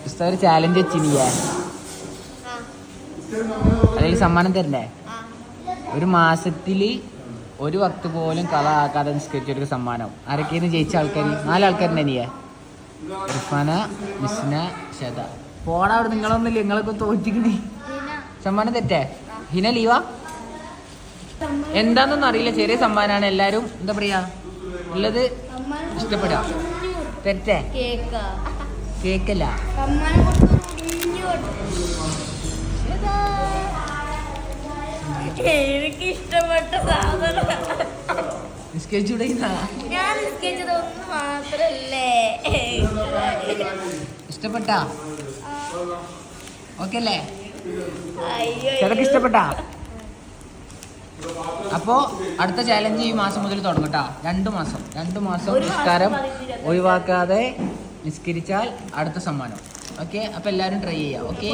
ഉസ്താദ് ഒരു ചാലഞ്ച് വെച്ചിനിയേ, അതിൽ സമ്മാനം തരണ്ടേ? ഒരു മാസത്തില് ഒരു വക്ത് പോലും കള ആക്കാതെ നിസ്കരിച്ചൊരു സമ്മാനം. ആരൊക്കെയാണ് ജയിച്ച ആൾക്കാർ? 4 ആൾക്കാരുണ്ട്. നീയെ ഇർഫാന, മിസ്ന, ഷദ. പോടാ അവിടെ. നിങ്ങളൊന്നുമില്ല, നിങ്ങളൊക്കെ തോറ്റിക്കണേ. സമ്മാനം തെറ്റേ? ഹിന ലീവാ? എന്താന്നൊന്നും അറിയില്ല, ചെറിയ സമ്മാനമാണ്. എല്ലാരും എന്താ പറയാ ഉള്ളത് ഇഷ്ടപ്പെടാ. തെറ്റേ? കേക്കല്ല. എനിക്ക് ഇഷ്ടപ്പെട്ട സാധനം ഞാൻ മാത്രല്ലേ. ഇഷ്ടപ്പെട്ടാ? ഓക്കെ അല്ലേ? ചിലക്ക് ഇഷ്ടപ്പെട്ടാ? അപ്പോ അടുത്ത ചാലഞ്ച് ഈ മാസം മുതൽ തുടങ്ങട്ടാ. 2 മാസം നിസ്കാരം ഒഴിവാക്കാതെ നിസ്കരിച്ചാൽ അടുത്ത സമ്മാനം. ഓക്കെ, അപ്പൊ എല്ലാരും ട്രൈ ചെയ്യാം. ഓക്കെ.